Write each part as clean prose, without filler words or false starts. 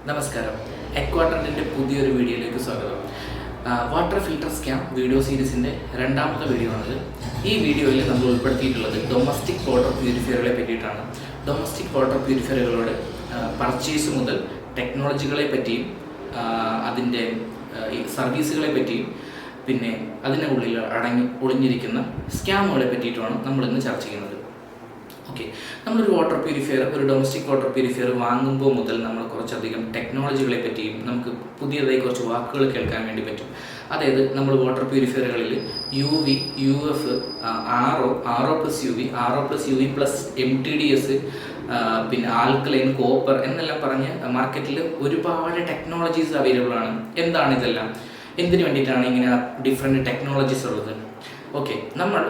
നമസ്കാരം. എക്വാട്രൻറ്റിൻ്റെ പുതിയൊരു വീഡിയോയിലേക്ക് സ്വാഗതം. വാട്ടർ ഫിൽട്ടർ സ്കാം വീഡിയോ സീരീസിൻ്റെ രണ്ടാമത്തെ വീഡിയോ ആണിത്. ഈ വീഡിയോയിൽ നമ്മൾ ഉൾപ്പെടുത്തിയിട്ടുള്ളത് ഡൊമസ്റ്റിക് വാട്ടർ പ്യൂരിഫയറുകളെ പറ്റിയിട്ടാണ്. ഡൊമസ്റ്റിക് വാട്ടർ പ്യൂരിഫയറുകളുടെ പർച്ചേസ് മുതൽ ടെക്നോളജികളെ പറ്റിയും അതിൻ്റെ സർവീസുകളെ പറ്റിയും പിന്നെ അതിൻ്റെ ഉള്ളിൽ ഒളിഞ്ഞിരിക്കുന്ന സ്കാമുകളെ പറ്റിയിട്ടുമാണ് നമ്മളിന്ന് ചർച്ച ചെയ്യുന്നത്. ഓക്കെ, നമ്മളൊരു വാട്ടർ പ്യൂരിഫയർ, ഒരു ഡൊമസ്റ്റിക് വാട്ടർ പ്യൂരിഫയർ വാങ്ങുമ്പോൾ മുതൽ നമ്മൾ കുറച്ചധികം ടെക്നോളജികളെ പറ്റിയും നമുക്ക് പുതിയതായി കുറച്ച് വാക്കുകൾ കേൾക്കാൻ വേണ്ടി പറ്റും. അതായത് നമ്മൾ വാട്ടർ പ്യൂരിഫയറുകളിൽ UV, UF, RO+UV, RO+UV plus MTDS, പിന്നെ ആൽക്കലൈൻ, കോപ്പർ എന്നെല്ലാം പറഞ്ഞ് മാർക്കറ്റിൽ ഒരുപാട് ടെക്നോളജീസ് അവൈലബിൾ ആണ്. എന്താണ് ഇതെല്ലാം, എന്തിനു വേണ്ടിയിട്ടാണ് ഇങ്ങനെ ഡിഫറെൻറ്റ് ടെക്നോളജീസ് ഉള്ളത്? ഓക്കെ, നമ്മൾ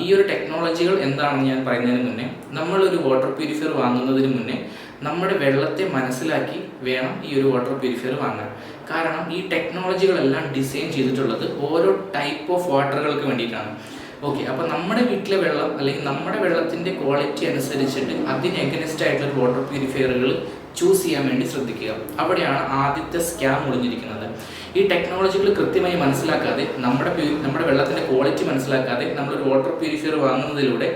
ഈ ഒരു ടെക്നോളജികൾ എന്താണെന്ന് ഞാൻ പറയുന്നതിന് മുന്നേ, നമ്മളൊരു വാട്ടർ പ്യൂരിഫയർ വാങ്ങുന്നതിന് മുന്നേ നമ്മുടെ വെള്ളത്തെ മനസ്സിലാക്കി വേണം ഈ ഒരു വാട്ടർ പ്യൂരിഫയർ വാങ്ങാൻ. കാരണം ഈ ടെക്നോളജികളെല്ലാം ഡിസൈൻ ചെയ്തിട്ടുള്ളത് ഓരോ ടൈപ്പ് ഓഫ് വാട്ടറുകൾക്ക് വേണ്ടിയിട്ടാണ്. ഓക്കെ, അപ്പോൾ നമ്മുടെ വീട്ടിലെ വെള്ളം അല്ലെങ്കിൽ നമ്മുടെ വെള്ളത്തിൻ്റെ ക്വാളിറ്റി അനുസരിച്ചിട്ട് അതിന് എഗനിസ്റ്റ് ആയിട്ടുള്ള വാട്ടർ പ്യൂരിഫയറുകൾ ചൂസ് ചെയ്യാൻ വേണ്ടി ശ്രദ്ധിക്കുക. അവിടെയാണ് ആദ്യത്തെ സ്കാം ഒളിഞ്ഞിരിക്കുന്നത്. ഈ ടെക്നോളജികൾ കൃത്യമായി മനസ്സിലാക്കാതെ നമ്മുടെ വെള്ളത്തിൻ്റെ ക്വാളിറ്റി മനസ്സിലാക്കാതെ നമ്മളൊരു വാട്ടർ പ്യൂരിഫയർ വാങ്ങുന്നതിലൂടെ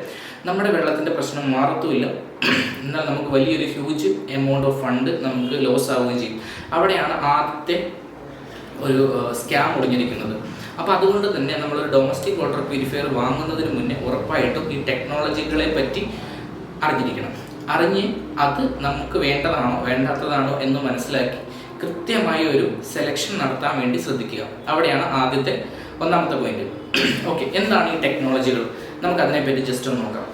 നമ്മുടെ വെള്ളത്തിൻ്റെ പ്രശ്നം മാറത്തുമില്ല, എന്നാൽ നമുക്ക് വലിയൊരു ഹ്യൂജ് എമൗണ്ട് ഓഫ് ഫണ്ട് നമുക്ക് ലോസ് ആവുകയും ചെയ്യും. അവിടെയാണ് ആദ്യത്തെ ഒരു സ്കാം ഒളിഞ്ഞിരിക്കുന്നത്. അപ്പോൾ അതുകൊണ്ട് തന്നെ നമ്മളൊരു ഡൊമസ്റ്റിക് വാട്ടർ പ്യൂരിഫയർ വാങ്ങുന്നതിന് മുന്നേ ഉറപ്പായിട്ടും ഈ ടെക്നോളജികളെ പറ്റി അറിഞ്ഞിരിക്കണം. അറിഞ്ഞ് അത് നമുക്ക് വേണ്ടതാണോ വേണ്ടാത്തതാണോ എന്ന് മനസ്സിലാക്കി കൃത്യമായ ഒരു സെലക്ഷൻ നടത്താൻ വേണ്ടി ശ്രദ്ധിക്കുക. അവിടെയാണ് ഒന്നാമത്തെ പോയിന്റ്. ഓക്കെ, എന്താണ് ഈ ടെക്നോളജികൾ? നമുക്കതിനെപ്പറ്റി ജസ്റ്റ് ഒന്ന് നോക്കാം.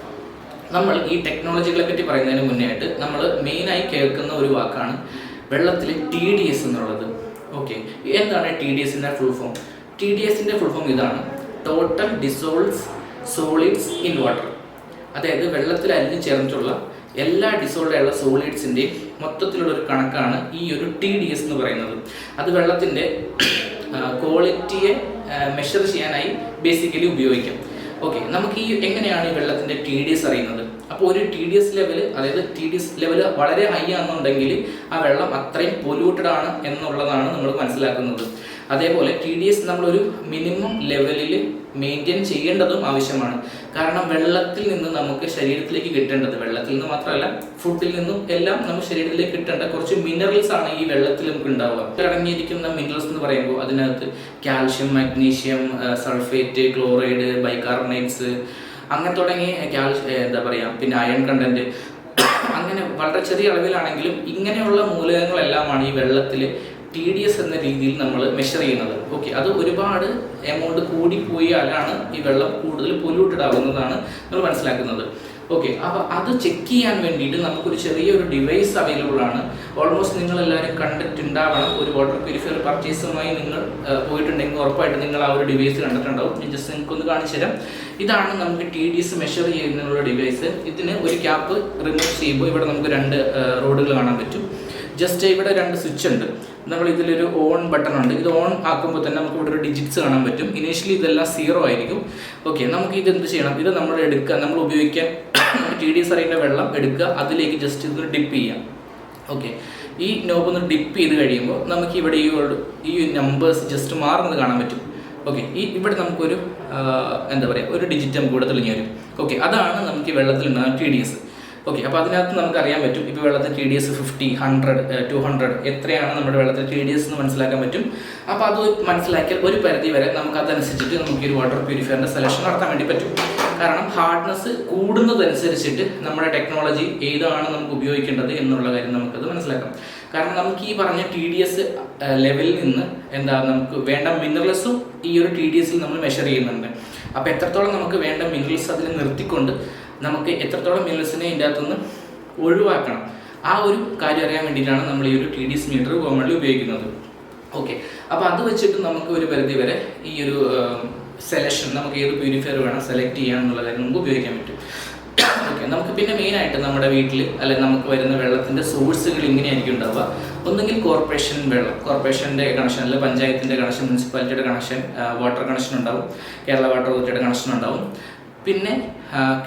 നമ്മൾ ഈ ടെക്നോളജികളെ പറ്റി പറയുന്നതിന് മുന്നേ ആയിട്ട് നമ്മൾ മെയിനായി കേൾക്കുന്ന ഒരു വാക്കാണ് വെള്ളത്തിലെ TDS എന്നുള്ളത്. ഓക്കെ, എന്താണ് TDSൻ്റെ ഫുൾ ഫോം? TDSൻ്റെ ഫുൾ ഫോം ഇതാണ്: total dissolved solids in water. അതായത് വെള്ളത്തിൽ അലിഞ്ഞു ചേർന്നിട്ടുള്ള എല്ലാ ഡിസോൾവ് ആയുള്ള സോളിഡ്സിൻ്റെയും മൊത്തത്തിലുള്ള ഒരു കണക്കാണ് ഈ ഒരു TDS എന്ന് പറയുന്നത്. അത് വെള്ളത്തിൻ്റെ ക്വാളിറ്റിയെ മെഷർ ചെയ്യാനായി ബേസിക്കലി ഉപയോഗിക്കാം. ഓക്കെ, നമുക്ക് എങ്ങനെയാണ് ഈ വെള്ളത്തിൻ്റെ TDS അറിയുന്നത്? അപ്പോൾ ഒരു TDS ലെവൽ, അതായത് TDS ലെവൽ വളരെ ഹൈ ആണെന്നുണ്ടെങ്കിൽ ആ വെള്ളം അത്രയും പൊല്യൂട്ടഡ് ആണ് എന്നുള്ളതാണ് നമ്മൾ മനസ്സിലാക്കുന്നത്. അതേപോലെ TDS നമ്മളൊരു മിനിമം ലെവലിൽ മെയിൻറ്റെയിൻ ചെയ്യേണ്ടതും ആവശ്യമാണ്. കാരണം വെള്ളത്തിൽ നിന്ന് നമുക്ക് ശരീരത്തിലേക്ക് കിട്ടേണ്ടത്, വെള്ളത്തിൽ നിന്ന് മാത്രമല്ല ഫുഡിൽ നിന്നും എല്ലാം നമുക്ക് ശരീരത്തിലേക്ക് കിട്ടേണ്ട കുറച്ച് മിനറൽസ് ആണ് ഈ വെള്ളത്തിൽ നമുക്ക് ഉണ്ടാവുക. അടങ്ങിയിരിക്കുന്ന മിനറൽസ് എന്ന് പറയുമ്പോൾ അതിനകത്ത് calcium, magnesium, sulphate, chloride, bicarbonates, അങ്ങനെ തുടങ്ങി പിന്നെ അയൺ കണ്ടന്റ്, അങ്ങനെ വളരെ ചെറിയ അളവിലാണെങ്കിലും ഇങ്ങനെയുള്ള മൂലകങ്ങളെല്ലാമാണ് ഈ വെള്ളത്തിൽ TDS എന്ന രീതിയിൽ നമ്മൾ മെഷർ ചെയ്യുന്നത്. ഓക്കെ, അത് ഒരുപാട് എമൗണ്ട് കൂടിപ്പോയാലാണ് ഈ വെള്ളം കൂടുതൽ പൊല്യൂട്ടഡ് ആവുന്നതാണ് നമ്മൾ മനസ്സിലാക്കുന്നത്. ഓക്കെ, അപ്പോൾ അത് ചെക്ക് ചെയ്യാൻ വേണ്ടിയിട്ട് നമുക്കൊരു ചെറിയൊരു ഡിവൈസ് അവൈലബിൾ ആണ്. ഓൾമോസ്റ്റ് നിങ്ങളെല്ലാവരും കണ്ടിട്ടുണ്ടാവണം. ഒരു വാട്ടർ പ്യൂരിഫയർ പർച്ചേസുമായി നിങ്ങൾ പോയിട്ടുണ്ടെങ്കിൽ ഉറപ്പായിട്ട് നിങ്ങൾ ആ ഒരു ഡിവൈസ് കണ്ടിട്ടുണ്ടാവും. ഞാൻ ജസ്റ്റ് നിങ്ങൾക്കൊന്ന് കാണിച്ചു തരാം. ഇതാണ് നമുക്ക് TDS മെഷർ ചെയ്യുന്നതിനുള്ള ഡിവൈസ്. ഇതിന് ഒരു ക്യാപ്പ് റിമൂവ് ചെയ്യുമ്പോൾ ഇവിടെ നമുക്ക് 2 റോഡുകൾ കാണാൻ പറ്റും. ജസ്റ്റ് ഇവിടെ 2 സ്വിച്ച് ഉണ്ട്. നമ്മൾ ഇതിലൊരു ഓൺ ബട്ടൺ ഉണ്ട്. ഇത് ഓൺ ആക്കുമ്പോൾ തന്നെ നമുക്ക് ഇവിടെ ഒരു ഡിജിറ്റ്സ് കാണാൻ പറ്റും. ഇനീഷ്യലി ഇതെല്ലാം 0 ആയിരിക്കും. ഓക്കെ, നമുക്ക് ഇത് എന്ത് ചെയ്യണം? ഇത് നമ്മൾ ഉപയോഗിക്കാൻ TDS അറിയേണ്ട വെള്ളം എടുക്കുക, അതിലേക്ക് ജസ്റ്റ് ഇത് ഡിപ്പ് ചെയ്യാം. ഓക്കെ, ഈ നോബ് ഒന്ന് ഡിപ്പ് ചെയ്ത് കഴിയുമ്പോൾ നമുക്ക് ഇവിടെ ഈ നമ്പേഴ്സ് ജസ്റ്റ് മാറുന്നത് കാണാൻ പറ്റും. ഓക്കെ, ഇവിടെ നമുക്കൊരു ഒരു ഡിജിറ്റ് നമുക്ക് ഇവിടെ തെളിഞ്ഞു വരും. ഓക്കെ, അതാണ് നമുക്ക് ഈ വെള്ളത്തിൽ ഉണ്ടാകുന്ന TDS. ഓക്കെ, അപ്പോൾ അതിനകത്ത് നമുക്ക് അറിയാൻ പറ്റും ഇപ്പോൾ വെള്ളത്തിൽ TDS 50, 100, 200 എത്രയാണ് നമ്മുടെ വെള്ളത്തിൽ TDS എന്ന് മനസ്സിലാക്കാൻ പറ്റും. അപ്പോൾ അത് മനസ്സിലാക്കിയാൽ ഒരു പരിധി വരെ നമുക്ക് അതനുസരിച്ചിട്ട് നമുക്ക് ഈ വാട്ടർ പ്യൂരിഫയറിൻ്റെ സെലക്ഷൻ നടത്താൻ വേണ്ടി പറ്റും. കാരണം ഹാർഡ്നെസ് കൂടുന്നതനുസരിച്ചിട്ട് നമ്മുടെ ടെക്നോളജി ഏതാണ് നമുക്ക് ഉപയോഗിക്കേണ്ടത് എന്നുള്ള കാര്യം നമുക്കത് മനസ്സിലാക്കാം. കാരണം നമുക്ക് ഈ പറഞ്ഞ TDS ലെവലിൽ നിന്ന് നമുക്ക് വേണ്ട മിനറൽസും ഈ ഒരു TDSൽ നമ്മൾ മെഷർ ചെയ്യുന്നുണ്ട്. അപ്പോൾ എത്രത്തോളം നമുക്ക് വേണ്ട മിനറൽസ് അതിൽ നിർത്തിക്കൊണ്ട് നമുക്ക് എത്രത്തോളം മിനറൽസിനെ ഇതിൻ്റെ അകത്തുനിന്ന് ഒഴിവാക്കണം, ആ ഒരു കാര്യം അറിയാൻ വേണ്ടിയിട്ടാണ് നമ്മൾ ഈ ഒരു TDS മീറ്റർ കോമൺലി ഉപയോഗിക്കുന്നത്. ഓക്കെ, അപ്പോൾ അത് വെച്ചിട്ട് നമുക്ക് ഒരു പരിധി വരെ ഈ ഒരു സെലക്ഷൻ, നമുക്ക് ഏത് പ്യൂരിഫയർ വേണം സെലക്ട് ചെയ്യാമെന്നുള്ള കാര്യം നമുക്ക് ഉപയോഗിക്കാൻ പറ്റും. ഓക്കെ, നമുക്ക് പിന്നെ മെയിനായിട്ട് നമ്മുടെ വീട്ടിൽ അല്ലെങ്കിൽ നമുക്ക് വരുന്ന വെള്ളത്തിൻ്റെ സോഴ്സുകൾ ഇങ്ങനെയായിരിക്കും ഉണ്ടാവുക. ഒന്നുകിൽ കോർപ്പറേഷൻ വെള്ളം, കോർപ്പറേഷൻ്റെ കണക്ഷൻ, അല്ലെങ്കിൽ പഞ്ചായത്തിൻ്റെ കണക്ഷൻ, മുനിസിപ്പാലിറ്റിയുടെ കണക്ഷൻ, വാട്ടർ കണക്ഷൻ ഉണ്ടാവും, കേരള വാട്ടർ അതോറിറ്റിയുടെ കണക്ഷൻ ഉണ്ടാവും. പിന്നെ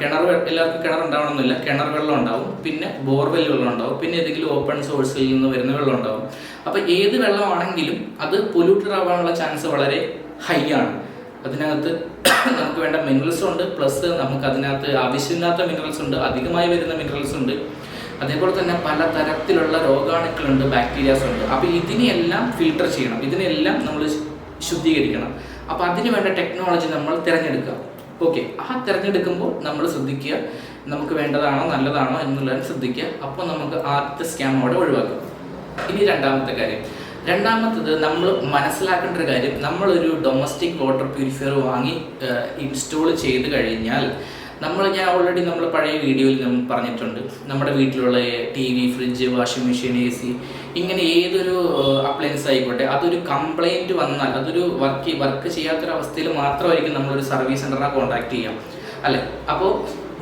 എല്ലാവർക്കും കിണർ ഉണ്ടാവണമെന്നില്ല, കിണർ വെള്ളം ഉണ്ടാവും, പിന്നെ ബോർവെൽ വെള്ളം ഉണ്ടാവും, പിന്നെ ഏതെങ്കിലും ഓപ്പൺ സോഴ്സിൽ നിന്ന് വരുന്ന വെള്ളം ഉണ്ടാവും. അപ്പോൾ ഏത് വെള്ളമാണെങ്കിലും അത് പൊല്യൂട്ടഡ് ആവാനുള്ള ചാൻസ് വളരെ ഹൈ ആണ്. അതിനകത്ത് നമുക്ക് വേണ്ട മിനറൽസ് ഉണ്ട്, പ്ലസ് നമുക്ക് അതിനകത്ത് ആവശ്യമില്ലാത്ത മിനറൽസ് ഉണ്ട്, അധികമായി വരുന്ന മിനറൽസ് ഉണ്ട്. അതേപോലെ തന്നെ പല തരത്തിലുള്ള രോഗാണുക്കളുണ്ട്, ബാക്ടീരിയാസ് ഉണ്ട്. അപ്പോൾ ഇതിനെയെല്ലാം ഫിൽട്ടർ ചെയ്യണം, ഇതിനെല്ലാം നമ്മൾ ശുദ്ധീകരിക്കണം. അപ്പോൾ അതിന് വേണ്ട ടെക്നോളജി നമ്മൾ തിരഞ്ഞെടുക്കുക. ഓക്കെ, ആ തിരഞ്ഞെടുക്കുമ്പോൾ നമ്മൾ ശ്രദ്ധിക്കുക, നമുക്ക് വേണ്ടതാണോ നല്ലതാണോ എന്നുള്ളത് ശ്രദ്ധിക്കുക. അപ്പോൾ നമുക്ക് ആദ്യത്തെ സ്കാം അവിടെ ഒഴിവാക്കാം. ഇനി രണ്ടാമത്തത് നമ്മൾ മനസ്സിലാക്കേണ്ട ഒരു കാര്യം, നമ്മളൊരു ഡൊമസ്റ്റിക് വാട്ടർ പ്യൂരിഫയർ വാങ്ങി ഇൻസ്റ്റോൾ ചെയ്ത് കഴിഞ്ഞാൽ ഞാൻ ഓൾറെഡി നമ്മൾ പഴയ വീഡിയോയിൽ നമ്മൾ പറഞ്ഞിട്ടുണ്ട്, നമ്മുടെ വീട്ടിലുള്ള TV, fridge, washing machine, AC ഇങ്ങനെ ഏതൊരു അപ്ലയൻസ് ആയിക്കോട്ടെ, അതൊരു കംപ്ലൈൻറ്റ് വന്നാൽ, അതൊരു വർക്ക് ചെയ്യാത്തൊരവസ്ഥയിൽ മാത്രമായിരിക്കും നമ്മളൊരു സർവീസ് സെൻ്ററിനെ കോൺടാക്ട് ചെയ്യാം, അല്ലേ? അപ്പോൾ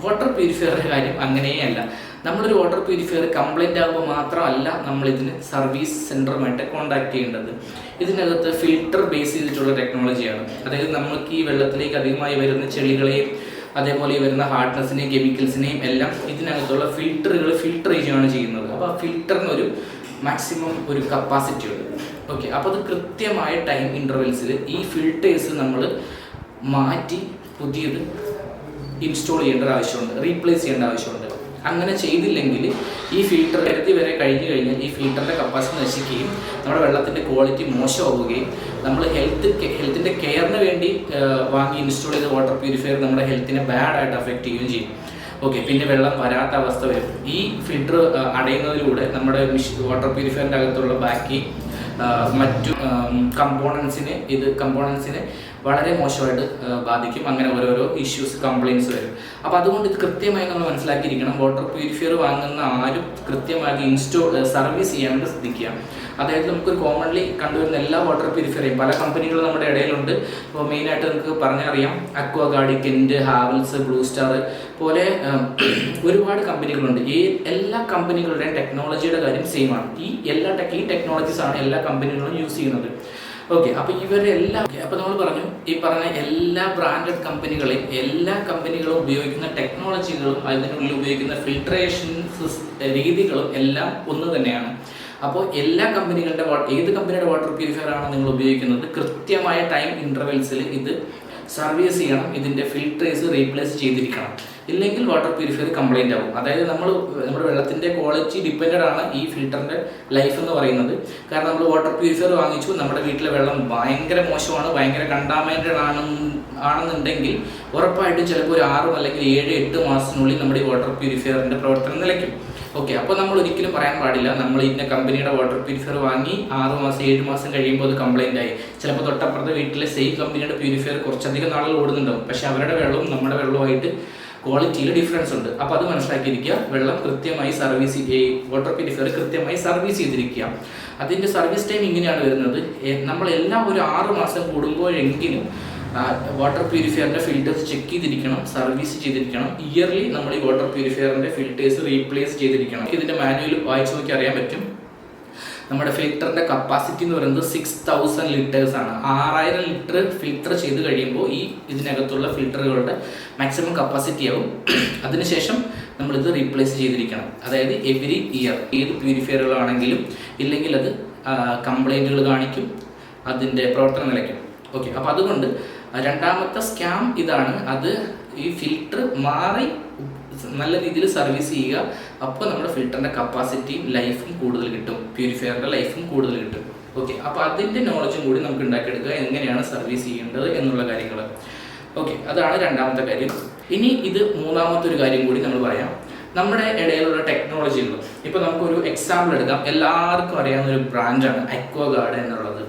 വാട്ടർ പ്യൂരിഫയറുടെ കാര്യം അങ്ങനെയല്ല. നമ്മളൊരു വാട്ടർ പ്യൂരിഫയർ കംപ്ലൈൻ്റ് ആകുമ്പോൾ മാത്രമല്ല നമ്മളിതിന് സർവീസ് സെൻ്ററുമായിട്ട് കോൺടാക്ട് ചെയ്യേണ്ടത്. ഇതിനകത്ത് ഫിൽട്ടർ ബേസ് ചെയ്തിട്ടുള്ള ടെക്നോളജിയാണ്. അതായത് നമ്മൾക്ക് ഈ വെള്ളത്തിലേക്ക് അധികമായി വരുന്ന ചെളികളെയും അതേപോലെ ഈ വരുന്ന ഹാർഡ്നെസ്സിനെയും കെമിക്കൽസിനെയും എല്ലാം ഇതിനകത്തുള്ള ഫിൽറ്ററുകൾ ഫിൽട്ടർ ചെയ്യുകയാണ് ചെയ്യുന്നത്. അപ്പോൾ ആ ഫിൽറ്ററിന് ഒരു മാക്സിമം ഒരു കപ്പാസിറ്റി ഉണ്ട്. ഓക്കെ, അപ്പോൾ അത് കൃത്യമായ ടൈം ഇൻ്റർവെൽസിൽ ഈ ഫിൽറ്റേഴ്സ് നമ്മൾ മാറ്റി പുതിയത് ഇൻസ്റ്റോൾ ചെയ്യേണ്ട ആവശ്യമുണ്ട്, റീപ്ലേസ് ചെയ്യേണ്ട ആവശ്യമുണ്ട്. അങ്ങനെ ചെയ്തില്ലെങ്കിൽ ഈ ഫിൽറ്റർ പരിധി വരെ കഴിഞ്ഞു കഴിഞ്ഞാൽ ഈ ഫിൽറ്ററിൻ്റെ കപ്പാസിറ്റി നശിക്കുകയും നമ്മുടെ വെള്ളത്തിൻ്റെ ക്വാളിറ്റി മോശമാവുകയും നമ്മൾ ഹെൽത്തിൻ്റെ കെയറിന് വേണ്ടി വാങ്ങി ഇൻസ്റ്റോൾ ചെയ്ത വാട്ടർ പ്യൂരിഫയർ നമ്മുടെ ഹെൽത്തിനെ ബാഡായിട്ട് അഫക്റ്റ് ചെയ്യുകയും ചെയ്യും. ഓക്കെ, പിന്നെ വെള്ളം വരാത്ത അവസ്ഥ വരും. ഈ ഫിൽറ്റർ അടയുന്നതിലൂടെ നമ്മുടെ വാട്ടർ പ്യൂരിഫയറിൻ്റെ അകത്തുള്ള ബാക്കി മറ്റു കമ്പോണൻസിനെ വളരെ മോശമായിട്ട് ബാധിക്കും. അങ്ങനെ ഓരോരോ ഇഷ്യൂസ്, കംപ്ലയിൻസ് വരും. അപ്പോൾ അതുകൊണ്ട് ഇത് കൃത്യമായി നമ്മൾ മനസ്സിലാക്കിയിരിക്കണം. വാട്ടർ പ്യൂരിഫയർ വാങ്ങുന്ന ആരും കൃത്യമായി സർവീസ് ചെയ്യാൻ വേണ്ടി ശ്രദ്ധിക്കുക. അതായത് നമുക്കൊരു കോമൺലി കണ്ടുവരുന്ന എല്ലാ വാട്ടർ പ്യൂരിഫയറേയും പല കമ്പനികളും നമ്മുടെ ഇടയിലുണ്ട്. ഇപ്പോൾ മെയിനായിട്ട് നമുക്ക് പറഞ്ഞറിയാം, Aquaguard, Kent, Havells, blue star പോലെ ഒരുപാട് കമ്പനികളുണ്ട്. ഈ എല്ലാ കമ്പനികളുടെയും ടെക്നോളജിയുടെ കാര്യം സെയിം ആണ്. ഈ ടെക്നോളജീസാണ് എല്ലാ കമ്പനികളും യൂസ് ചെയ്യുന്നത്. ഓക്കെ, അപ്പോൾ അപ്പോൾ നമ്മൾ പറഞ്ഞു, ഈ പറഞ്ഞ എല്ലാ ബ്രാൻഡഡ് കമ്പനികളെയും എല്ലാ കമ്പനികളും ഉപയോഗിക്കുന്ന ടെക്നോളജികളും അതിനുള്ളിൽ ഉപയോഗിക്കുന്ന ഫിൽട്രേഷൻ രീതികളും എല്ലാം ഒന്ന് തന്നെയാണ്. അപ്പോൾ എല്ലാ കമ്പനികളുടെ ഏത് കമ്പനിയുടെ വാട്ടർ പ്യൂരിഫയർ ആണോ നിങ്ങൾ ഉപയോഗിക്കുന്നത്, കൃത്യമായ ടൈം ഇൻ്റർവെൽസിൽ ഇത് സർവീസ് ചെയ്യണം, ഇതിൻ്റെ ഫിൽറ്റേഴ്സ് റീപ്ലേസ് ചെയ്തിരിക്കണം. ഇല്ലെങ്കിൽ വാട്ടർ പ്യൂരിഫയർ കംപ്ലൈൻ്റ് ആവും. അതായത് നമ്മുടെ വെള്ളത്തിൻ്റെ ക്വാളിറ്റി ഡിപ്പെൻഡഡ് ആണ് ഈ ഫിൽറ്ററിൻ്റെ ലൈഫ് എന്ന് പറയുന്നത്. കാരണം നമ്മൾ വാട്ടർ പ്യൂരിഫയർ വാങ്ങിച്ചു, നമ്മുടെ വീട്ടിലെ വെള്ളം ഭയങ്കര മോശമാണ്, ഭയങ്കര കണ്ടാമിനേറ്റഡ് ആണെന്നുണ്ടെങ്കിൽ ഉറപ്പായിട്ടും ചിലപ്പോൾ ഒരു 6 അല്ലെങ്കിൽ 7-8 മാസത്തിനുള്ളിൽ നമ്മുടെ ഈ വാട്ടർ പ്യൂരിഫയറിൻ്റെ പ്രവർത്തനം നിലയ്ക്കും. ഓക്കെ, അപ്പോൾ നമ്മൾ ഒരിക്കലും പറയാൻ പാടില്ല നമ്മൾ ഇന്ന കമ്പനിയുടെ വാട്ടർ പ്യൂരിഫയർ വാങ്ങി 6 മാസം 7 മാസം കഴിയുമ്പോൾ അത് കംപ്ലൈൻ്റ് ആയി. ചിലപ്പോൾ തൊട്ടപ്പുറത്തെ വീട്ടിലെ സെയിം കമ്പനിയുടെ പ്യൂരിഫയർ കുറച്ചധികം നാളുകൾ ഓടുന്നുണ്ടാവും, പക്ഷേ അവരുടെ വെള്ളവും നമ്മുടെ വെള്ളവുമായിട്ട് ക്വാളിറ്റിയിൽ ഡിഫറൻസ് ഉണ്ട്. അപ്പോൾ അത് മനസ്സിലാക്കിയിരിക്കുക. വെള്ളം കൃത്യമായി വാട്ടർ പ്യൂരിഫയർ കൃത്യമായി സർവീസ് ചെയ്തിരിക്കുക. അതിൻ്റെ സർവീസ് ടൈം ഇങ്ങനെയാണ് വരുന്നത്. നമ്മളെല്ലാം ഒരു 6 മാസം കൂടുമ്പോഴെങ്കിലും വാട്ടർ പ്യൂരിഫയറിൻ്റെ ഫിൽറ്റേഴ്സ് ചെക്ക് ചെയ്തിരിക്കണം, സർവീസ് ചെയ്തിരിക്കണം. ഇയർലി നമ്മൾ ഈ വാട്ടർ പ്യൂരിഫയറിൻ്റെ ഫിൽറ്റേഴ്സ് റീപ്ലേസ് ചെയ്തിരിക്കണം. ഇതിൻ്റെ മാനുവൽ വായിച്ച് നോക്കി അറിയാൻ പറ്റും. നമ്മുടെ ഫിൽറ്ററിൻ്റെ കപ്പാസിറ്റി എന്ന് പറയുന്നത് 6000 ലിറ്റേഴ്സ് ആണ്. 6000 ലിറ്റർ ഫിൽറ്റർ ചെയ്ത് കഴിയുമ്പോൾ ഇതിനകത്തുള്ള ഫിൽറ്ററുകളുടെ മാക്സിമം കപ്പാസിറ്റി ആവും. അതിനുശേഷം നമ്മളിത് റീപ്ലേസ് ചെയ്തിരിക്കണം. അതായത് എവറി ഇയർ ഏത് പ്യൂരിഫയറുകളാണെങ്കിലും ഇല്ലെങ്കിൽ അത് കംപ്ലൈൻറ്റുകൾ കാണിക്കും, അതിൻ്റെ പ്രവർത്തനം നിലയ്ക്കും. ഓക്കെ, അപ്പോൾ അതുകൊണ്ട് രണ്ടാമത്തെ സ്കാം ഇതാണ്. അത് ഈ ഫിൽറ്റർ മാറി നല്ല രീതിയിൽ സർവീസ് ചെയ്യുക. അപ്പോൾ നമ്മുടെ ഫിൽറ്ററിൻ്റെ കപ്പാസിറ്റിയും ലൈഫും കൂടുതൽ കിട്ടും, പ്യൂരിഫയറിൻ്റെ ലൈഫും കൂടുതൽ കിട്ടും. ഓക്കെ, അപ്പോൾ അതിൻ്റെ നോളജും കൂടി നമുക്ക് ഉണ്ടാക്കിയെടുക്കുക, എങ്ങനെയാണ് സർവീസ് ചെയ്യേണ്ടത് എന്നുള്ള കാര്യങ്ങൾ. ഓക്കെ, അതാണ് രണ്ടാമത്തെ കാര്യം. ഇനി ഇത് മൂന്നാമത്തെ ഒരു കാര്യം കൂടി നമ്മൾ പറയാം, നമ്മുടെ ഇടയിലുള്ള ടെക്നോളജികൾ. ഇപ്പോൾ നമുക്കൊരു എക്സാമ്പിൾ എടുക്കാം. എല്ലാവർക്കും അറിയാവുന്ന ഒരു ബ്രാൻഡാണ് അക്വാഗാർഡ് എന്നുള്ളത്.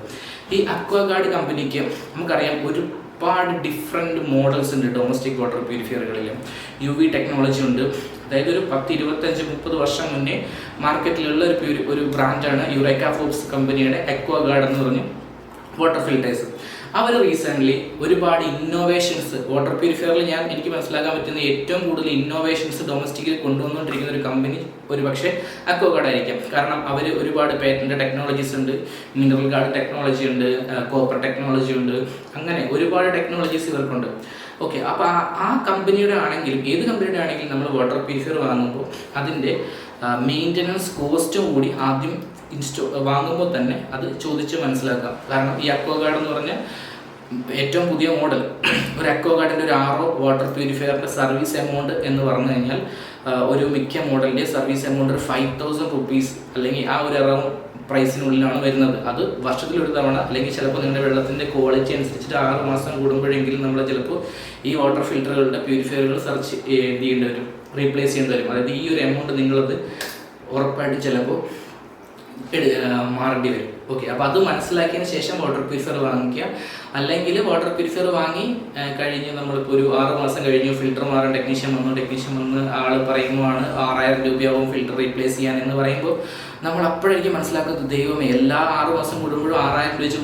ഈ അക്വാഗാർഡ് കമ്പനിക്ക് നമുക്കറിയാം ഒരുപാട് ഡിഫറെൻറ്റ് മോഡൽസ് ഉണ്ട് ഡൊമസ്റ്റിക് വാട്ടർ പ്യൂരിഫയറുകളിൽ. UV ടെക്നോളജി ഉണ്ട്. അതായത് ഒരു 10, 25, 30 വർഷം മുന്നേ മാർക്കറ്റിലുള്ള ഒരു ബ്രാൻഡാണ് യുറേക്ക ഫോർബ്സ് കമ്പനിയുടെ അക്വാഗാർഡ് എന്ന് പറഞ്ഞ് വാട്ടർ ഫിൽറ്റേഴ്സ്. അവർ റീസെൻ്റ്ലി ഒരുപാട് ഇന്നോവേഷൻസ് വാട്ടർ പ്യൂരിഫയറിൽ എനിക്ക് മനസ്സിലാക്കാൻ പറ്റുന്ന ഏറ്റവും കൂടുതൽ ഇന്നോവേഷൻസ് ഡൊമസ്റ്റിക്കിൽ കൊണ്ടുവന്നുകൊണ്ടിരിക്കുന്ന ഒരു കമ്പനി ഒരു പക്ഷേ അക്വാഗാർഡ് ആയിരിക്കാം. കാരണം അവർ ഒരുപാട് പേറ്റന്റ് ടെക്നോളജീസ് ഉണ്ട്, മിനറൽ ഗാർഡ് ടെക്നോളജി ഉണ്ട്, കോപ്പർ ടെക്നോളജി ഉണ്ട്, അങ്ങനെ ഒരുപാട് ടെക്നോളജീസ് ഇവർക്കുണ്ട്. ഓക്കെ, അപ്പോൾ ആ കമ്പനിയുടെ ആണെങ്കിലും ഏത് കമ്പനിയുടെ ആണെങ്കിലും നമ്മൾ വാട്ടർ പ്യൂരിഫയർ വാങ്ങുമ്പോൾ അതിൻ്റെ മെയിൻ്റനൻസ് കോസ്റ്റും കൂടി ആദ്യം വാങ്ങുമ്പോൾ തന്നെ അത് ചോദിച്ച് മനസ്സിലാക്കാം. കാരണം ഈ അക്വാഗാർഡ് എന്ന് പറഞ്ഞാൽ ഏറ്റവും പുതിയ മോഡൽ, ഒരു അക്വാഗാർഡിൻ്റെ ഒരു RO വാട്ടർ പ്യൂരിഫയറിൻ്റെ സർവീസ് എമൗണ്ട് എന്ന് പറഞ്ഞു കഴിഞ്ഞാൽ ഒരു മിക്ക മോഡലിൻ്റെ സർവീസ് എമൗണ്ട് ഒരു 5,000 റുപ്പീസ് അല്ലെങ്കിൽ ആ ഒരു അറൗണ്ട് പ്രൈസിനുള്ളിലാണ് വരുന്നത്. അത് വർഷത്തിലൊരു തവണ അല്ലെങ്കിൽ ചിലപ്പോൾ നിങ്ങളുടെ വെള്ളത്തിൻ്റെ ക്വാളിറ്റി അനുസരിച്ചിട്ട് 6 മാസം കൂടുമ്പോഴെങ്കിലും നമ്മൾ ചിലപ്പോൾ ഈ വാട്ടർ ഫിൽറ്ററുകളുടെ പ്യൂരിഫയറുകൾ ചെയ്യേണ്ടി വരും, റീപ്ലേസ് ചെയ്യേണ്ടി വരും. അതായത് ഈ ഒരു എമൗണ്ട് നിങ്ങളത് ഉറപ്പായിട്ട് ചിലപ്പോൾ മാറേണ്ടി വരും. ഓക്കെ, അപ്പോൾ അത് മനസ്സിലാക്കിയതിന് ശേഷം വാട്ടർ പ്യൂരിഫയർ വാങ്ങിക്കുക. അല്ലെങ്കിൽ വാട്ടർ പ്യൂരിഫയർ വാങ്ങി കഴിഞ്ഞ് നമ്മളിപ്പോൾ ഒരു 6 മാസം കഴിഞ്ഞു, ഫിൽറ്റർ മാറാൻ ടെക്നീഷ്യൻ വന്ന് ആൾ പറയുമ്പോഴാണ് 6,000 രൂപയാവും ഫിൽറ്റർ റീപ്ലേസ് ചെയ്യാൻ എന്ന് പറയുമ്പോൾ നമ്മൾ അപ്പോഴേക്കും മനസ്സിലാക്കുന്നത്, ദൈവമേ, എല്ലാ 6 മാസം കൂടുമ്പോഴും 6,000 രൂപ വെച്ച്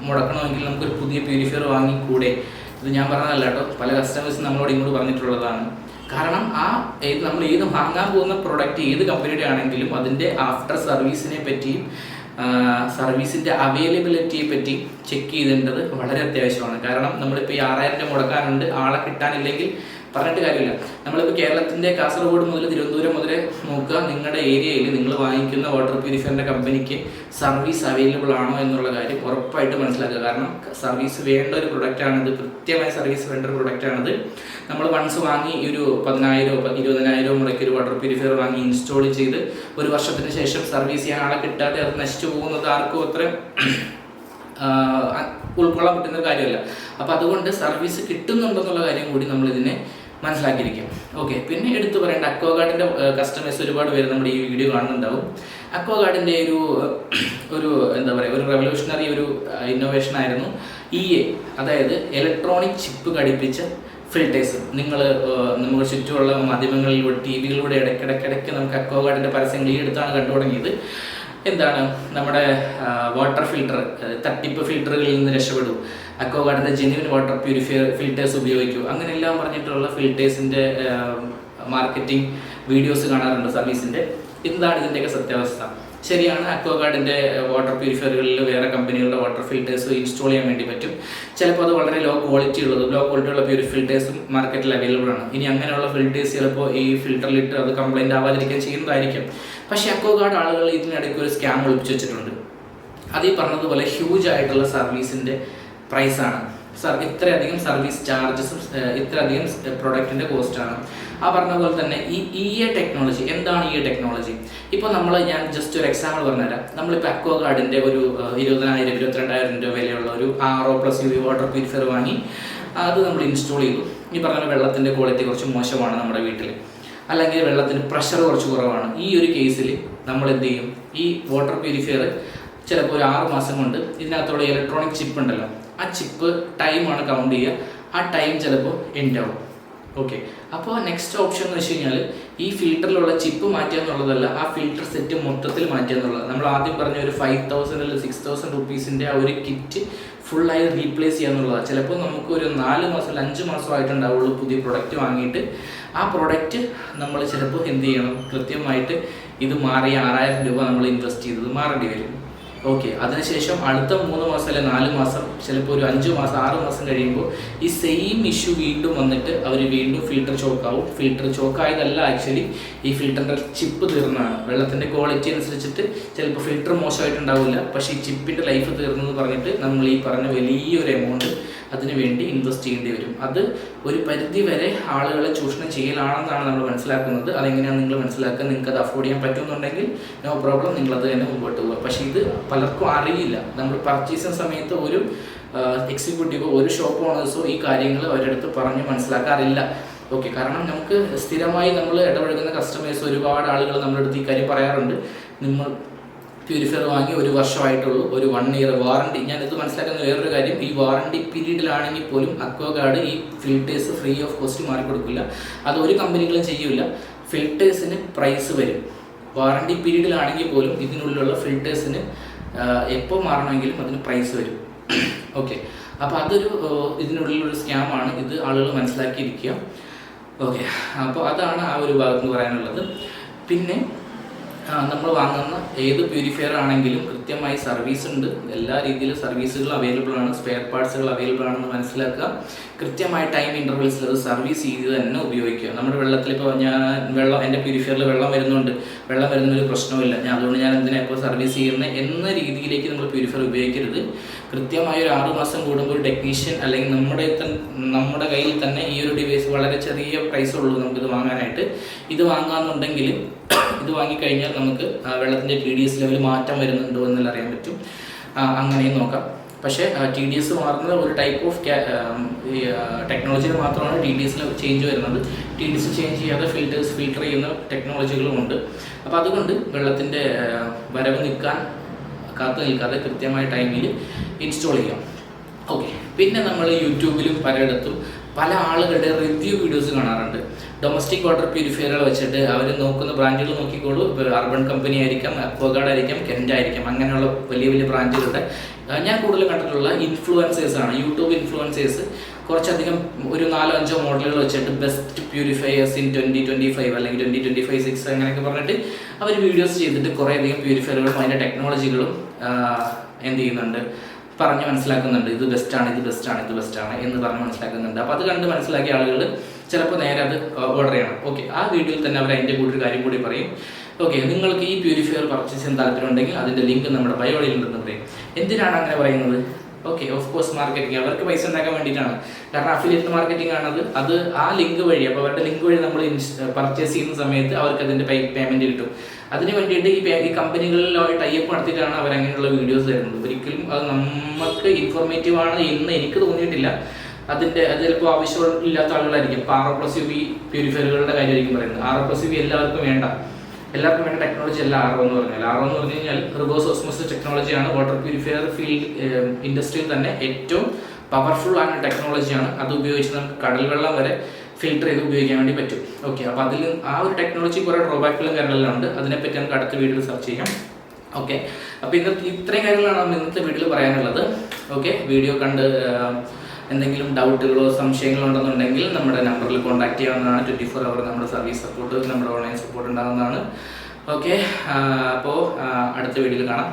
മുടക്കണമെങ്കിൽ നമുക്കൊരു പുതിയ പ്യൂരിഫയർ വാങ്ങിക്കൂടെ? ഇത് ഞാൻ പറഞ്ഞതല്ല കേട്ടോ, പല കസ്റ്റമേഴ്സും നമ്മളോട് ഇങ്ങോട്ട് പറഞ്ഞിട്ടുള്ളതാണ്. കാരണം നമ്മൾ ഏത് വാങ്ങാൻ പോകുന്ന പ്രൊഡക്റ്റ് ഏത് കമ്പനിയുടെ ആണെങ്കിലും അതിൻ്റെ ആഫ്റ്റർ സർവീസിനെ പറ്റിയും സർവീസിൻ്റെ അവൈലബിലിറ്റിയെ പറ്റി ചെക്ക് ചെയ്തേണ്ടത് വളരെ അത്യാവശ്യമാണ്. കാരണം നമ്മളിപ്പോൾ ഈ 6,000 രൂപ മുടക്കാനുണ്ട്, ആളെ കിട്ടാനില്ലെങ്കിൽ പറഞ്ഞിട്ട് കാര്യമില്ല. നമ്മളിപ്പോൾ കേരളത്തിൻ്റെ കാസർഗോഡ് മുതൽ തിരുവനന്തപുരം മുതൽ നോക്കുക, നിങ്ങളുടെ ഏരിയയിൽ നിങ്ങൾ വാങ്ങിക്കുന്ന വാട്ടർ പ്യൂരിഫയറിൻ്റെ കമ്പനിക്ക് സർവീസ് അവൈലബിൾ ആണോ എന്നുള്ള കാര്യം ഉറപ്പായിട്ട് മനസ്സിലാക്കുക. കാരണം സർവീസ് വേണ്ട ഒരു പ്രൊഡക്റ്റാണിത്, കൃത്യമായ സർവീസ് വേണ്ട ഒരു പ്രൊഡക്റ്റാണിത്. നമ്മൾ വൺസ് വാങ്ങി ഒരു 10,000 20,000 മുടക്കി ഒരു വാട്ടർ പ്യൂരിഫയർ വാങ്ങി ഇൻസ്റ്റാൾ ചെയ്ത് ഒരു വർഷത്തിന് ശേഷം സർവീസ് ചെയ്യാൻ ആളെ കിട്ടാതെ അത് നശിച്ചു പോകുന്നത് ആർക്കും അത്ര ഉൾക്കൊള്ളാൻ പറ്റുന്ന കാര്യമല്ല. അപ്പോൾ അതുകൊണ്ട് സർവീസ് കിട്ടുന്നുണ്ടെന്നുള്ള കാര്യം കൂടി നമ്മളിതിനെ മനസ്സിലാക്കിയിരിക്കും. ഓക്കെ, പിന്നെ എടുത്തു പറയേണ്ട അക്വാഗാർഡിൻ്റെ കസ്റ്റമേഴ്സ് ഒരുപാട് പേര് നമ്മുടെ ഈ വീഡിയോ കാണുന്നുണ്ടാവും. അക്വാഗാർഡിൻ്റെ ഒരു എന്താ പറയുക, ഒരു റെവല്യൂഷണറി ഒരു ഇന്നോവേഷൻ ആയിരുന്നു EA, അതായത് ഇലക്ട്രോണിക് ചിപ്പ് ഘടിപ്പിച്ച ഫിൽറ്റേഴ്സ്. നമുക്ക് ചുറ്റുമുള്ള മാധ്യമങ്ങളിലൂടെ TV-കളിലൂടെ ഇടയ്ക്കിടയ്ക്ക് നമുക്ക് അക്വാഗാർഡിൻ്റെ പരസ്യങ്ങൾ ഈ അടുത്താണ് കണ്ടു തുടങ്ങിയത്. എന്താണ്, നമ്മുടെ വാട്ടർ ഫിൽറ്റർ തട്ടിപ്പ് ഫിൽറ്ററുകളിൽ നിന്ന് രക്ഷപ്പെടൂ, അക്വാഗാർഡിൻ്റെ ജെന്യുവൻ വാട്ടർ ഫിൽറ്റേഴ്സ് ഉപയോഗിക്കൂ, അങ്ങനെയെല്ലാം പറഞ്ഞിട്ടുള്ള ഫിൽറ്റേഴ്സിൻ്റെ മാർക്കറ്റിംഗ് വീഡിയോസ് കാണാറുണ്ട് സർവീസിൻ്റെ. എന്താണ് ഇതിൻ്റെയൊക്കെ സത്യാവസ്ഥ? ശരിയാണ്, അക്വാഗാർഡിൻ്റെ വാട്ടർ പ്യൂരിഫയറുകളിൽ വേറെ കമ്പനികളുടെ വാട്ടർ ഫിൽറ്റേഴ്സ് ഇൻസ്റ്റാൾ ചെയ്യാൻ വേണ്ടി പറ്റും. ചിലപ്പോൾ അത് വളരെ ലോ ക്വാളിറ്റി ഉള്ള ഫിൽറ്റേഴ്സും മാർക്കറ്റിൽ അവൈലബിൾ ആണ്. ഇനി അങ്ങനെയുള്ള ഫിൽറ്റേഴ്സ് ചിലപ്പോൾ ഈ ഫിൽറ്ററിലിട്ട് അത് കംപ്ലൈൻറ്റ് ആവാതിരിക്കാൻ ചെയ്യുന്നതായിരിക്കും. പക്ഷേ അക്വാഗാർഡ് ആളുകൾ ഇതിനിടയ്ക്ക് ഒരു സ്കാം ഒളിപ്പിച്ച് വെച്ചിട്ടുണ്ട്. അത് ഈ പറഞ്ഞതുപോലെ ഹ്യൂജ് ആയിട്ടുള്ള സർവീസിൻ്റെ പ്രൈസാണ്. ഇത്രയധികം സർവീസ് ചാർജസും ഇത്രയധികം പ്രൊഡക്റ്റിൻ്റെ കോസ്റ്റാണ്. ആ പറഞ്ഞ പോലെ തന്നെ ഈ EA ടെക്നോളജി, എന്താണ് EA ടെക്നോളജി? ഇപ്പോൾ ഞാൻ ജസ്റ്റ് ഒരു എക്സാമ്പിൾ പറഞ്ഞുതരാം. നമ്മളിപ്പോൾ അക്വാഗാർഡിൻ്റെ ഒരു 20,000 22,000 രൂപ വിലയുള്ള ഒരു RO+UV വാട്ടർ പ്യൂരിഫയർ വാങ്ങി അത് നമ്മൾ ഇൻസ്റ്റാൾ ചെയ്തു. ഈ പറഞ്ഞ വെള്ളത്തിൻ്റെ ക്വാളിറ്റി കുറച്ച് മോശമാണ് നമ്മുടെ വീട്ടിൽ, അല്ലെങ്കിൽ വെള്ളത്തിന് പ്രഷർ കുറച്ച് കുറവാണ്. ഈ ഒരു കേസിൽ നമ്മൾ എന്ത് ചെയ്യും? ഈ വാട്ടർ പ്യൂരിഫയർ ചിലപ്പോൾ ഒരു 6 മാസം കൊണ്ട് ഇതിനകത്തുള്ള ഇലക്ട്രോണിക് ചിപ്പ് ഉണ്ടല്ലോ, ആ ചിപ്പ് ടൈമാണ് കൗണ്ട് ചെയ്യുക. ആ ടൈം ചിലപ്പോൾ എൻഡ് ആവും. ഓക്കെ, അപ്പോൾ നെക്സ്റ്റ് ഓപ്ഷൻ എന്ന് വെച്ച് കഴിഞ്ഞാൽ ഈ ഫിൽറ്ററിലുള്ള ചിപ്പ് മാറ്റുക എന്നുള്ളതല്ല, ആ ഫിൽറ്റർ സെറ്റ് മൊത്തത്തിൽ മാറ്റുക എന്നുള്ളത്. നമ്മൾ ആദ്യം പറഞ്ഞ ഒരു 5,000 അല്ലെങ്കിൽ 6,000 റുപ്പീസിൻ്റെ ആ ഒരു കിറ്റ് ഫുള്ളായി റീപ്ലേസ് ചെയ്യുക എന്നുള്ളതാണ്. ചിലപ്പോൾ നമുക്ക് ഒരു 4 മാസം 5 മാസമായിട്ടുണ്ടാവുള്ളൂ പുതിയ പ്രൊഡക്റ്റ് വാങ്ങിയിട്ട്. ആ പ്രൊഡക്റ്റ് നമ്മൾ ചിലപ്പോൾ എന്ത് ചെയ്യണം, കൃത്യമായിട്ട് ഇത് മാറിയ 6,000 രൂപ നമ്മൾ ഇൻവെസ്റ്റ് ചെയ്തത് മാറേണ്ടി വരും. ഓക്കെ, അതിനുശേഷം അടുത്ത 3 മാസം അല്ലെങ്കിൽ 4 മാസം, ചിലപ്പോൾ ഒരു 5 മാസം 6 മാസം കഴിയുമ്പോൾ ഈ സെയിം ഇഷ്യൂ വീണ്ടും വന്നിട്ട് അവർ വീണ്ടും ഫിൽറ്റർ ചോക്കാവും. ഫിൽറ്റർ ചോക്കായതല്ല, ആക്ച്വലി ഈ ഫിൽറ്ററിൻ്റെ ചിപ്പ് തീർന്നതാണ്. വെള്ളത്തിൻ്റെ ക്വാളിറ്റി അനുസരിച്ചിട്ട് ചിലപ്പോൾ ഫിൽറ്റർ മോശമായിട്ടുണ്ടാവില്ല, പക്ഷേ ഈ ചിപ്പിൻ്റെ ലൈഫ് തീർന്നെന്ന് പറഞ്ഞിട്ട് നമ്മൾ ഈ പറഞ്ഞ വലിയൊരു എമൗണ്ട് അതിനു വേണ്ടി ഇൻവെസ്റ്റ് ചെയ്യേണ്ടി വരും. അത് ഒരു പരിധി വരെ ആളുകളെ ചൂഷണം ചെയ്യലാണെന്നാണ് നമ്മൾ മനസ്സിലാക്കുന്നത്. അതെങ്ങനെയാണ് നിങ്ങൾ മനസ്സിലാക്കുക? നിങ്ങൾക്ക് അത് അഫോർഡ് ചെയ്യാൻ പറ്റുമെന്നുണ്ടെങ്കിൽ നോ പ്രോബ്ലം, നിങ്ങളത് തന്നെ മുമ്പോട്ട് പോകുക. പക്ഷേ ഇത് പലർക്കും അറിയില്ല. നമ്മൾ പർച്ചേസിങ് സമയത്ത് ഒരു എക്സിക്യൂട്ടീവോ ഒരു ഷോപ്പ് ഓണേഴ്സോ ഈ കാര്യങ്ങൾ അവരുടെ അടുത്ത് പറഞ്ഞ് മനസ്സിലാക്കാറില്ല. ഓക്കെ, കാരണം നമുക്ക് സ്ഥിരമായി നമ്മൾ ഇടപഴകുന്ന കസ്റ്റമേഴ്സ് ഒരുപാട് ആളുകൾ നമ്മുടെ അടുത്ത് ഈ കാര്യം പറയാറുണ്ട്. നിങ്ങൾ പ്യൂരിഫയർ വാങ്ങി 1 വർഷമായിട്ടുള്ളൂ, ഒരു 1 ഇയർ വാറണ്ടി. ഞാനിത് മനസ്സിലാക്കുന്ന വേറൊരു കാര്യം, ഈ വാറണ്ടി പീരീഡിലാണെങ്കിൽ പോലും അക്വാഗാർഡ് ഈ ഫിൽറ്റേഴ്സ് ഫ്രീ ഓഫ് കോസ്റ്റ് മാറിക്കൊടുക്കില്ല. അത് ഒരു കമ്പനികളും ചെയ്യില്ല. ഫിൽറ്റേഴ്സിന് പ്രൈസ് വരും. വാറണ്ടി പീരീഡിലാണെങ്കിൽ പോലും ഇതിനുള്ളിലുള്ള ഫിൽറ്റേഴ്സിന് എപ്പോൾ മാറണമെങ്കിലും അതിന് പ്രൈസ് വരും. ഓക്കെ, അപ്പോൾ അതൊരു ഇതിനുള്ളിലൊരു സ്കാമാണ്. ഇത് ആളുകൾ മനസ്സിലാക്കിയിരിക്കുക. ഓക്കെ, അപ്പോൾ അതാണ് ആ ഒരു ഭാഗത്ത് പറയാനുള്ളത്. പിന്നെ നമ്മൾ വാങ്ങുന്ന ഏത് പ്യൂരിഫയർ ആണെങ്കിലും കൃത്യമായി സർവീസ് ഉണ്ട്, എല്ലാ രീതിയിലും സർവീസുകൾ അവൈലബിൾ ആണ്, സ്പെയർ പാർട്സുകൾ അവൈലബിൾ ആണെന്ന് മനസ്സിലാക്കുക. കൃത്യമായ ടൈം ഇൻ്റർവെൽസിൽ അത് സർവീസ് ചെയ്ത് തന്നെ ഉപയോഗിക്കുക. നമ്മുടെ വെള്ളത്തിൽ ഇപ്പോൾ എൻ്റെ പ്യൂരിഫയറിൽ വെള്ളം വരുന്നൊരു പ്രശ്നമില്ല, അതുകൊണ്ട് ഞാൻ എന്തിനാ ഇപ്പോൾ സർവീസ് ചെയ്യുന്നത് എന്ന രീതിയിലേക്ക് നമ്മൾ പ്യൂരിഫയർ ഉപയോഗിക്കരുത്. കൃത്യമായ ഒരു 6 മാസം കൂടുമ്പോൾ ഒരു ടെക്നീഷ്യൻ അല്ലെങ്കിൽ നമ്മുടെ കയ്യിൽ തന്നെ ഈ ഒരു ഡിവൈസ് വളരെ ചെറിയ പ്രൈസുള്ളൂ നമുക്കിത് വാങ്ങാനായിട്ട്. ഇത് വാങ്ങാമെന്നുണ്ടെങ്കിൽ ഇത് വാങ്ങിക്കഴിഞ്ഞാൽ നമുക്ക് വെള്ളത്തിൻ്റെ TDS ലെവൽ മാറ്റം വരുന്നുണ്ടോ എന്നെല്ലാം അറിയാൻ പറ്റും. അങ്ങനെയും നോക്കാം. പക്ഷേ TDS മാറുന്നത് ഒരു ടൈപ്പ് ഓഫ് ടെക്നോളജിയിൽ മാത്രമാണ് TDS ചേഞ്ച് വരുന്നത്. TDS ചേഞ്ച് ചെയ്യാതെ ഫിൽട്ടർ ചെയ്യുന്ന ടെക്നോളജികളുമുണ്ട്. അപ്പോൾ അതുകൊണ്ട് വെള്ളത്തിൻ്റെ വരവ് കാത്തു നിൽക്കാതെ കൃത്യമായ ടൈമിൽ ഇൻസ്റ്റാൾ ചെയ്യാം. ഓക്കെ. പിന്നെ നമ്മൾ യൂട്യൂബിലും പലയിടത്തും പല ആളുകളുടെ റിവ്യൂ വീഡിയോസ് കാണാറുണ്ട്. ഡൊമസ്റ്റിക് വാട്ടർ പ്യൂരിഫയറുകൾ വെച്ചിട്ട് അവർ നോക്കുന്ന ബ്രാൻഡുകൾ നോക്കിക്കോളൂ. അർബൻ കമ്പനി ആയിരിക്കാം, അക്വാഗാർഡ് ആയിരിക്കാം, കെൻറ്റ് ആയിരിക്കാം, അങ്ങനെയുള്ള വലിയ വലിയ ബ്രാൻഡുകളുടെ ഞാൻ കൂടുതൽ കണ്ടിട്ടുള്ള ഇൻഫ്ലുവൻസേഴ്സാണ്. യൂട്യൂബ് ഇൻഫ്ലുവൻസേഴ്സ് കുറച്ചധികം ഒരു 4-5 മോഡലുകൾ വെച്ചിട്ട് ബെസ്റ്റ് പ്യൂരിഫയേഴ്സ് ഇൻ 2025 അല്ലെങ്കിൽ 2025-6 അങ്ങനെയൊക്കെ പറഞ്ഞിട്ട് അവർ വീഡിയോസ് ചെയ്തിട്ട് കുറേയധികം പ്യൂരിഫയറുകളും അതിൻ്റെ ടെക്നോളജികളും എന്ത് ചെയ്യുന്നുണ്ട്, പറഞ്ഞ് മനസ്സിലാക്കുന്നുണ്ട്. ഇത് ബെസ്റ്റാണ് എന്ന് പറഞ്ഞ് മനസ്സിലാക്കുന്നുണ്ട്. അപ്പോൾ അത് കണ്ട് മനസ്സിലാക്കിയ ആളുകൾ ചിലപ്പോൾ നേരെ അത് ഓർഡർ ചെയ്യണം. ഓക്കെ, ആ വീഡിയോയിൽ തന്നെ അവർ അതിൻ്റെ കൂടി ഒരു കാര്യം കൂടി പറയും. ഓക്കെ, നിങ്ങൾക്ക് ഈ പ്യൂരിഫയർ പർച്ചേസ് ചെയ്യാൻ താല്പര്യം ഉണ്ടെങ്കിൽ അതിൻ്റെ ലിങ്ക് നമ്മുടെ ബയോയിൽ ഉണ്ടെന്ന് പറയും. എന്തിനാണ് അങ്ങനെ പറയുന്നത്? ഓക്കെ, ഓഫ് കോഴ്സ് മാർക്കറ്റിംഗ്, അവർക്ക് പൈസ ഉണ്ടാക്കാൻ വേണ്ടിയിട്ടാണ്. കാരണം അഫിലിയേറ്റ് മാർക്കറ്റിംഗ് ആണത്. അത് ആ ലിങ്ക് വഴി, അപ്പോൾ അവരുടെ ലിങ്ക് വഴി നമ്മൾ പർച്ചേസ് ചെയ്യുന്ന സമയത്ത് അവർക്ക് അതിൻ്റെ പേയ്മെൻറ്റ് കിട്ടും. അതിന് വേണ്ടിയിട്ട് ഈ കമ്പനികളിൽ ടൈപ്പ് നടത്തിയിട്ടാണ് അവർ അങ്ങനെയുള്ള വീഡിയോസ് തരുന്നത്. ഒരിക്കലും അത് നമുക്ക് ഇൻഫോർമേറ്റീവ് ആണ് എന്ന് എനിക്ക് തോന്നിയിട്ടില്ല. അത് ചിലപ്പോൾ ആവശ്യമില്ലാത്ത ആളുകളായിരിക്കും. ഇപ്പോൾ RO+UV പ്യൂരിഫയറുകളുടെ കാര്യമായിരിക്കും പറയുന്നത്. RO+UV എല്ലാവർക്കും വേണ്ട ടെക്നോളജി അല്ല RO എന്ന് പറഞ്ഞാൽ. RO എന്ന് പറഞ്ഞു കഴിഞ്ഞാൽ റിവേഴ്സ് ഓസ്മോസിസ് ടെക്നോളജിയാണ്. വാട്ടർ പ്യൂരിഫയർ ഫീൽഡ് ഇൻഡസ്ട്രിയിൽ തന്നെ ഏറ്റവും പവർഫുൾ ആയ ടെക്നോളജിയാണ്. അത് ഉപയോഗിച്ച് നമുക്ക് കടൽ വെള്ളം വരെ ഫിൽട്ടർ ചെയ്ത് ഉപയോഗിക്കാൻ വേണ്ടി പറ്റും. ഓക്കെ, അപ്പോൾ അതിൽ ആ ഒരു ടെക്നോളജി കുറേ ഡ്രോബാക്കുകളും കാര്യങ്ങളെല്ലാം ഉണ്ട്. അതിനെപ്പറ്റി നമുക്ക് അടുത്ത വീഡിയോയിൽ സെർച്ച് ചെയ്യാം. ഓക്കെ, അപ്പോൾ ഇത്രയും കാര്യങ്ങളാണ് നമ്മൾ ഇന്നത്തെ വീഡിയോയിൽ പറയാനുള്ളത്. ഓക്കെ, വീഡിയോ കണ്ട് എന്തെങ്കിലും ഡൗട്ടുകളോ സംശയങ്ങളോ ഉണ്ടെന്നുണ്ടെങ്കിൽ നമ്മുടെ നമ്പറിൽ കോൺടാക്ട് ചെയ്യാവുന്നതാണ്. 24 hour നമ്മുടെ സർവീസ് സപ്പോർട്ട്, നമ്മുടെ ഓൺലൈൻ സപ്പോർട്ട് ഉണ്ടാകുന്നതാണ്. ഓക്കെ, അപ്പോൾ അടുത്ത വീഡിയോയിൽ കാണാം.